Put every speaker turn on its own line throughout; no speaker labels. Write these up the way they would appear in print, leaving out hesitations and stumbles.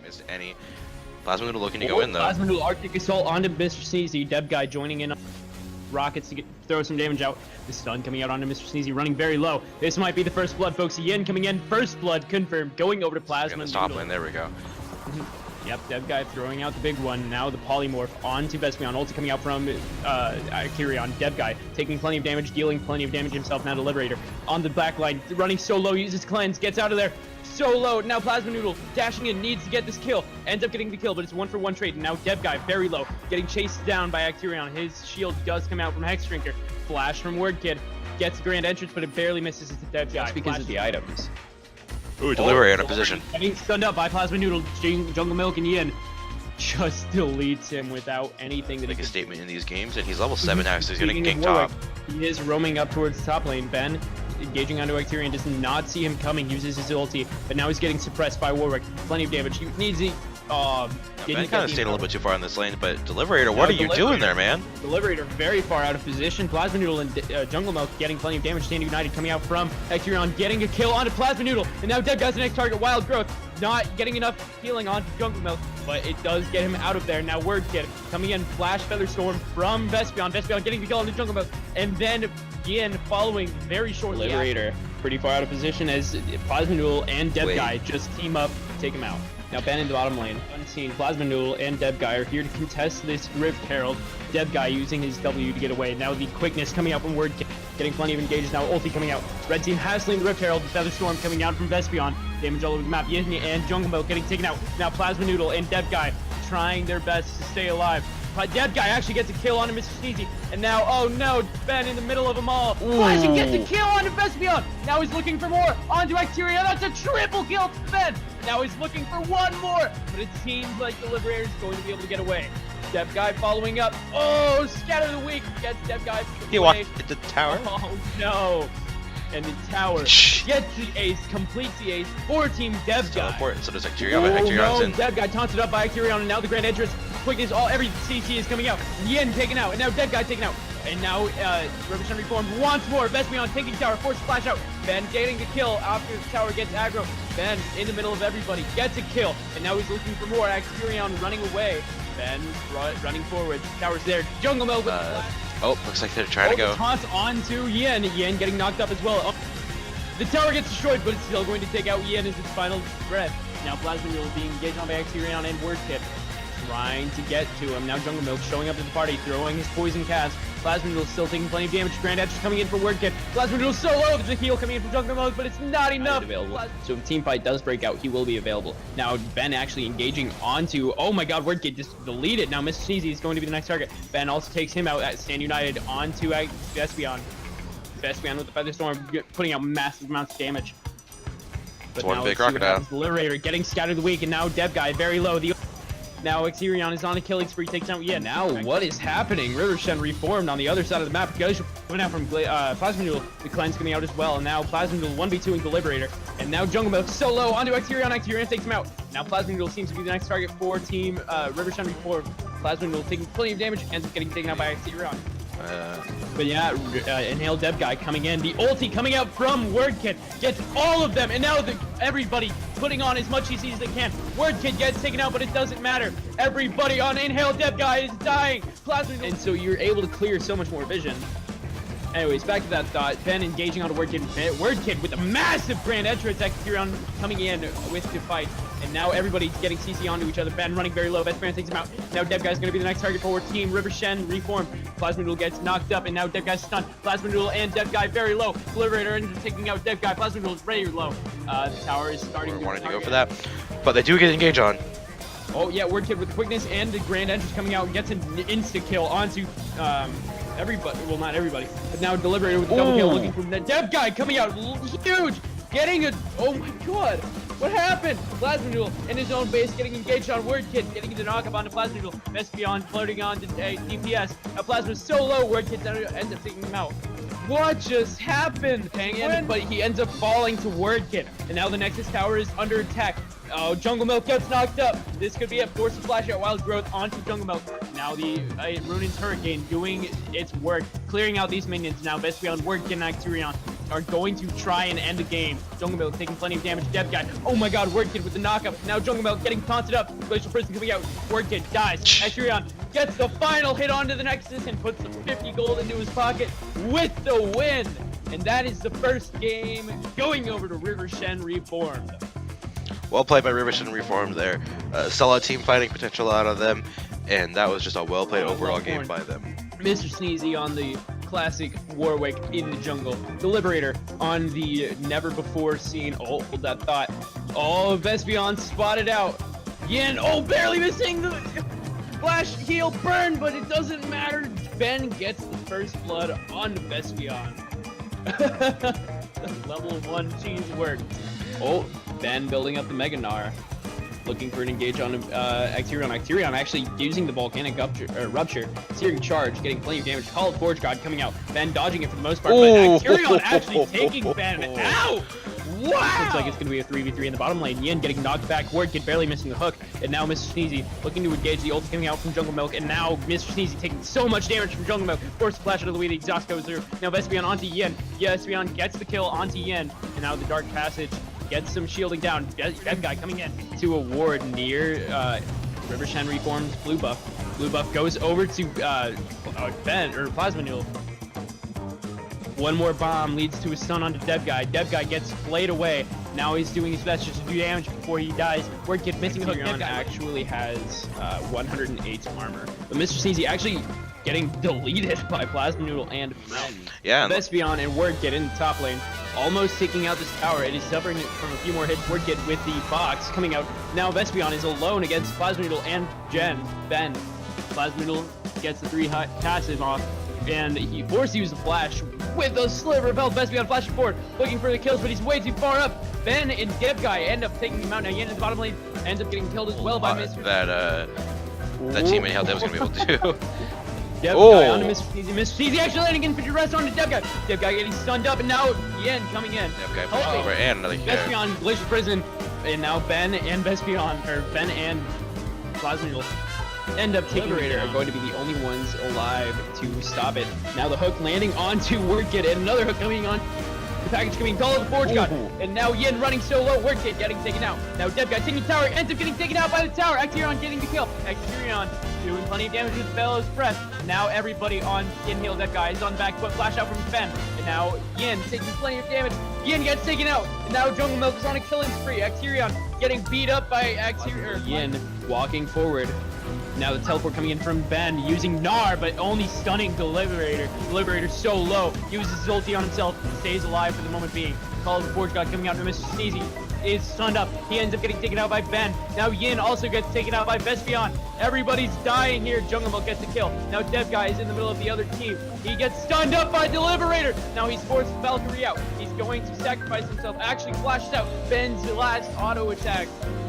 missed any. Plasma Noodle looking to go in though.
Plasma Noodle Arctic Assault onto Mr. Sneezy. Debguy joining in on rockets to throw some damage out. The stun coming out onto Mr. Sneezy, running very low. This might be the first blood, folks. Yin coming in, first blood confirmed, going over to Plasma
In the top
Noodle.
lane, there we go.
Yep, Debguy throwing out the big one. Now the polymorph onto Vespion. Ulti coming out from Kyrion. Debguy taking plenty of damage, dealing plenty of damage himself. Now the Liberator on the back line, running so low, uses cleanse, gets out of there. So low. Now Plasma Noodle dashing in, needs to get this kill. Ends up getting the kill, but it's 1-for-1 trade. And now Debguy very low, getting chased down by Acterion. His shield does come out from Hex Drinker. Flash from Word Kid. Gets grand entrance, but it barely misses it to Debguy.
That's because of the items.
Ooh, Delivery out of position.
Getting stunned up by Plasma Noodle. Jungle Milk and Yin just deletes him without anything that
Make
he
a
can.
statement in these games, and he's level 7 now, so he's gonna
Speaking of
gank top.
Warwick, he is roaming up towards the top lane. Ben engaging onto Acterion, does not see him coming, uses his ulti, but now he's getting suppressed by Warwick. Plenty of damage. He needs the
Ben kind of stayed a little bit too far on this lane, but Deliberator, what are you doing there, man?
Deliberator very far out of position. Plasma Noodle and Jungle Milk getting plenty of damage. Stand United coming out from Acterion, getting a kill onto Plasma Noodle, and now Debguy's the next target. Wild Growth not getting enough healing onto Jungle Milk, but it does get him out of there. Now Word Kid coming in, Flash Feather Storm from Vespion. Vespion getting the kill on the Jungle Milk, and then Yin following very shortly.
Liberator pretty far out of position as
Plasma Noodle and Debguy just team up, take him out.
now Ben in the bottom lane.
Unseen, Plasma Noodle and Debguy are here to contest this Rift Herald. Debguy using his W to get away. Now the quickness coming out from Word Kid, getting plenty of engages. Now ulti coming out. Red team has slain the Rift Herald. The Feather Storm coming out from Vespion. Damage all over the map. Yin and Jungle Milk getting taken out. Now Plasma Noodle and Debguy trying their best to stay alive. Debguy actually gets a kill onto Mr. Sneezy, and now, oh no, Ben in the middle of them all. Flashing gets a kill onto Vespion. Now he's looking for more onto Acteria. That's a triple kill to Ben. Now he's looking for one more, but it seems like the Liberator is going to be able to get away. Debguy following up. Oh, Scatter the Weak gets Debguy.
He walked at the tower.
Oh no. And the tower gets the ace, completes the ace for Team Debguy.
Teleport, so does Acterion, but Acterion's in.
Debguy taunted up by Acterion, and now the Grand Entrance. Quickness, every CC is coming out. Yin taken out, and now Debguy taken out. And now River Shen reformed once more. Vespion taking tower, forced splash out. Ben getting the kill after the tower gets aggro. Ben in the middle of everybody gets a kill, and now he's looking for more. Acterion running away. Ben running forward. Tower's there. Jungle Milk with the flash.
Oh, looks like they're trying to go.
Taunt onto Yin. Yin getting knocked up as well. Oh, the tower gets destroyed, but it's still going to take out Yin as its final breath. Now Plasma Noodle being engaged on by Acterion and Word Kid. Trying to get to him. Now Jungle Milk showing up at the party, throwing his poison cast. Plasma Noodle still taking plenty of damage. Grand Edge coming in for Word Kid. Plasma Noodle so low. There's a heal coming in from Jungle Milk, but it's not enough.
Available. So if team fight does break out, he will be available. Now Ben actually engaging onto, oh my god, Word Kid just deleted. Now Mr. Sneezy is going to be the next target. Ben also takes him out at Stand United onto Vespion. Vespion with the Feather Storm putting out massive amounts of damage. But
One big crocodile.
Liberator getting Scattered the Weak, and now Debguy very low. Now Acterion is on a killing spree, takes out Yin.
Now what is happening?
River Shen reformed on the other side of the map. Goes coming out from Plasma Noodle. The cleanse coming out as well. And now Plasma Noodle 1v2ing the Liberator. And now Jungle Milk so low onto Acterion. Acterion takes him out. Now Plasma Noodle seems to be the next target for Team River Shen reformed. Plasma Noodle taking plenty of damage, ends up getting taken out by Acterion. But yeah, Inhale Debguy coming in. The ulti coming out from Word Kid gets all of them, and now everybody putting on as much CC as they can. Word Kid gets taken out, but it doesn't matter. Everybody on Inhale Debguy is dying. Plasma, and so you're able to clear so much more vision. Anyways, back to that thought. Ben engaging on Word Kid. Word Kid with a massive Grand Entrance. Acterion coming in with the fight. And now everybody's getting CC onto each other. Ben running very low. Vespion takes him out. Now Debguy's going to be the next target for Team River Shen reformed. Plasma Noodle gets knocked up, and now Debguy's stunned. Plasma Noodle and Debguy very low. Liberator ends up taking out Debguy. Plasma Noodle's very low. The tower is starting to
wanted to go for that, but they do get engaged on.
Oh yeah, Word Kid with quickness and the Grand Entrance coming out, gets an insta kill onto everybody. Well, not everybody, but now Deliberator with the double kill, looking for the Debguy coming out huge, getting a. Oh my god. What happened? Plasma Noodle in his own base getting engaged on Word Kid, getting the knock up onto Plasma Noodle. Vespion floating on to DPS. Now Plasma's so low, Word Kid ends up taking him out. What just happened? But he ends up falling to Word Kid. And now the Nexus Tower is under attack. Oh, Jungle Milk gets knocked up. This could be a force to flash out Wild Growth onto Jungle Milk. Now the Runin's Hurricane doing its work, clearing out these minions. Now Vespion, Word Kid, and Acterion are going to try and end the game. Jungle Milk taking plenty of damage. Debguy. Oh my god, Word Kid with the knockup. Now Jungle Milk getting taunted up. Glacial Prison coming out. Word Kid dies. Exterion gets the final hit onto the Nexus and puts the 50 gold into his pocket with the win. And that is the first game going over to River Shen Reformed.
Well played by River Shen Reformed there. Saw team fighting potential out of them, and that was just a well played overall game by them.
Mr. Sneezy on the classic Warwick in the jungle. Deliberator on the never before seen. Oh, hold that thought. Oh, Vespion spotted out. Yin, oh, barely missing the flash heal burn, but it doesn't matter. Ben gets the first blood on Vespion. Level 1 cheese work. Oh, Ben building up the Mega Gnar. Looking for an engage on Acterion. Acterion actually using the volcanic rupture. Searing charge, getting plenty of damage. Call of Forge God coming out. Ben dodging it for the most part, but Acterion actually taking Ben out. Wow! Looks like it's going to be a 3v3 in the bottom lane. Yin getting knocked back. Word Kid barely missing the hook. And now Mr. Sneezy looking to engage the ult coming out from Jungle Milk. And now Mr. Sneezy taking so much damage from Jungle Milk. Force flash out of the way. The exhaust goes through. Now Vespion onto Yin. Yeah, Vespion gets the kill onto Yin. And now the Dark Passage gets some shielding down. Debguy coming in to a ward near River Shen Reformed's blue buff. Blue buff goes over to Ben or Plasma Noodle. One more bomb leads to a stun onto Debguy. Debguy gets flayed away. Now he's doing his best just to do damage before he dies. Word Kid missing a hook. Debguy actually has 108 armor. But Mr. Sneezy actually getting deleted by Plasma Noodle and Ben.
Yeah.
Vespion and Word Kid in the top lane. Almost taking out this tower. It is suffering from a few more hits. Word Kid with the box coming out. Now Vespion is alone against Plasma Noodle and Ben. Plasma Noodle gets the 3 passive off. And he forced to use the flash with a sliver of health. Vespion flashing forward, looking for the kills, but he's way too far up. Ben and Debguy end up taking him out. Now Yen in the bottom lane ends up getting killed as well by Mr.
That teammate how that was going to be able to do.
Debguy onto Mr. Sneezy. Mr. Sneezy actually landing infantry rest onto Debguy. Debguy getting stunned up, and now Yen coming in.
Debguy pushed over and another kill.
Vespion, Glacial Prison, and now Ben and Vespion, or Ben and Plasma Noodle end up taking Deliberator are going to be the only ones alive to stop it. Now the hook landing onto Word Kid, and another hook coming on. The package coming, Call of the Forge God, and now Yin running so low. Word Kid getting taken out. Now Debguy taking the tower, ends up getting taken out by the tower. Acterion getting the kill. Acterion doing plenty of damage with Bellow's Breath. Now everybody on Yin heal. Debguy is on the back foot. Flash out from Ben, and now Yin taking plenty of damage. Yin gets taken out, and now Jungle Milk is on a killing spree. Acterion getting beat up by Yin walking forward. Now the teleport coming in from Ben, using Gnar, but only stunning Deliberator. Deliberator so low, uses his ulti on himself, stays alive for the moment being. Call of the Forge God coming out from Mr. Sneezy is stunned up. He ends up getting taken out by Ben. Now Yin also gets taken out by Vespion. Everybody's dying here. Jungle Milk gets the kill. Now Debguy is in the middle of the other team. He gets stunned up by Deliberator. Now he's forced Valkyrie out. He's going to sacrifice himself. Actually flashes out Ben's last auto attack.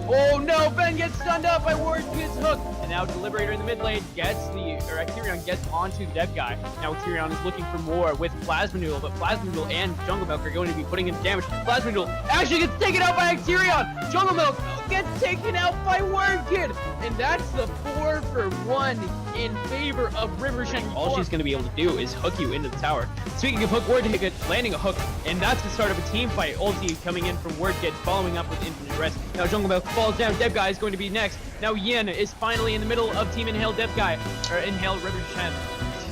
Oh no, Ben gets stunned up by Word Kid's hook. And now Deliberator in the mid lane Acterion gets onto Debguy. Now Acterion is looking for more with Plasma Noodle, but Plasma Noodle and Jungle Milk are going to be putting in damage. Plasma Noodle actually gets taken out by Acterion. Jungle Milk gets taken out by Word Kid. And that's the 4-for-1 in favor of River Shen. All she's going to be able to do is hook you into the tower. Speaking of hook, Word Kid landing a hook, and that's the start of a team fight. Ulti coming in from Word Kid, following up with infinite rest. Now Jungle Milk falls down. Debguy is going to be next. Now Yin is finally in the middle of Team Inhale Debguy, or Inhale River Shen.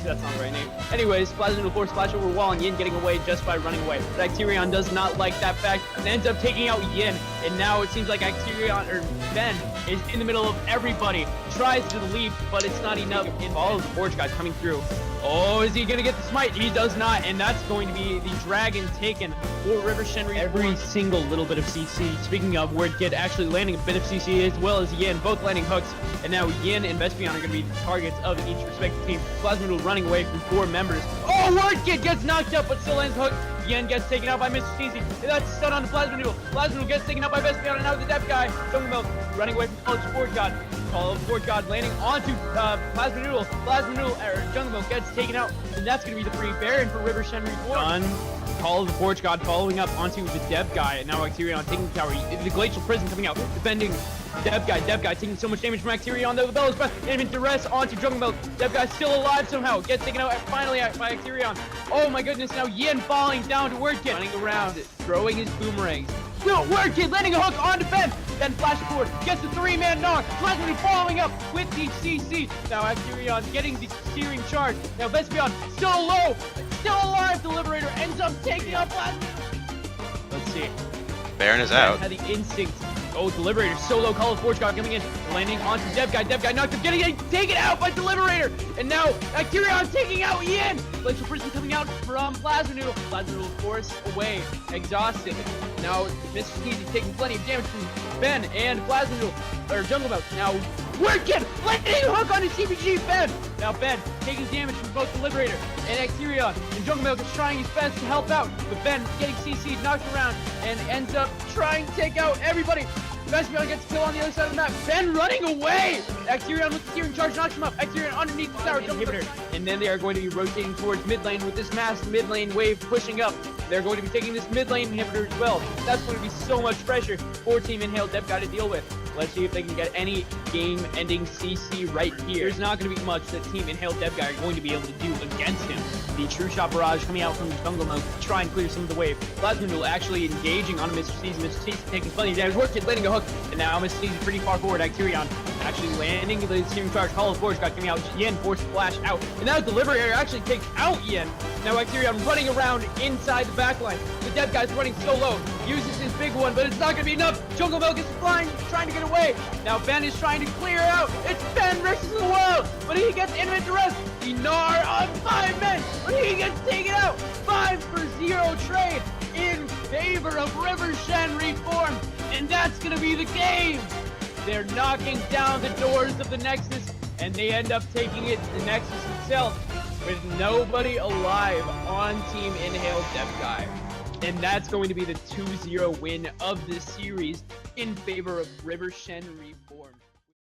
That's not the right name. Anyways, Plasma Noodle force splash over wall, and Yin getting away just by running away. But Acterion does not like that fact and ends up taking out Yin. And now it seems like Acterion, or Ben, is in the middle of everybody. Tries to leap, but it's not enough. And all of the Forge God coming through. Oh, is he going to get the smite? He does not, and that's going to be the dragon taken for River Shen. Every single little bit of CC. Speaking of, Word Kid actually landing a bit of CC as well as Yin, both landing hooks. And now Yin and Vespion are going to be the targets of each respective team. Plasma Noodle running away from 4 members. Oh, Word Kid gets knocked up, but still lands hook. Yin gets taken out by Mr. Sneezy. That's stun on the Plasma Noodle. Plasma Noodle gets taken out by Vespion, and now the Debguy. Jungle Milk running away from Call of the Forge God. Call of the Forge God landing onto Plasma Noodle. Plasma Noodle, Jungle Milk gets taken out, and that's going to be the free Baron for River Shen Reformed. Call of the Forge God following up onto the Debguy, and now Acterion taking the tower. The Glacial Prison coming out, defending Debguy taking so much damage from Acterion, though. Bell's breath, and in duress onto Jungle Milk. Debguy's still alive somehow, gets taken out finally by Acterion. Oh my goodness, now Yin falling down to WordKid, running around, throwing his boomerangs. No, WordKid landing a hook onto Ben. Then flash forward, gets the 3-man knock. Plasma following up with the CC. Now Acterion getting the steering charge. Now Vespion still low, still alive. Deliberator ends up taking out Plasma. Let's see.
Baron is out.
Had the instinct. Oh, Deliberator solo Call of Forge God coming in, landing onto Debguy. Debguy knocked him, getting taken out by Deliberator. And now Acterion taking out Yin. Glacial Prism coming out from Plasma Noodle. Plasma Noodle forced away, exhausted. Now Mr. Sneezy taking plenty of damage from Ben and Plasma Noodle, or Jungle Mouse. Now WordKid landing a hook onto CBG Ben. Now Ben taking damage from both Deliberator and Acterion. And Jungle Milk is trying his best to help out, but Ben getting CC'd, knocked around, and ends up trying to take out everybody. Vespion gets a kill on the other side of the map. Ben running away! Acterion with the steering charge knocks him up. Acterion underneath the tower inhibitor. And then they are going to be rotating towards mid lane with this mass mid lane wave pushing up. They're going to be taking this mid lane inhibitor as well. That's going to be so much pressure for Team Inhale Debguy to deal with. Let's see if they can get any game-ending CC right here. There's not going to be much that Team Inhale Debguy are going to be able to do against him. The True Shot Barrage coming out from the Jungle Mode to try and clear some of the wave. Plasma Noodle actually engaging on Mr. C's. Mr. C's taking plenty of damage. WordKid landing a hook, and now Mr. C's pretty far forward. Acterion actually landing the steering charge. Call of Forge God coming out. Yin forced flash out, and now Deliberator actually takes out Yin. Now Acterion running around inside the backline. The Debguy's running so low. Uses his big one, but it's not going to be enough. Jungle Milk is flying, trying to get away. Now Ben is trying to clear out. It's Ben versus the world, but he gets intimate to rest. The Gnar on 5 men, but he gets taken out. 5-for-0 trade in favor of River Shen Reformed, and that's going to be the game. They're knocking down the doors of the Nexus, and they end up taking it to the Nexus itself with nobody alive on Team Inhale Debguy. And that's going to be the 2-0 win of this series in favor of River Shen Reformed.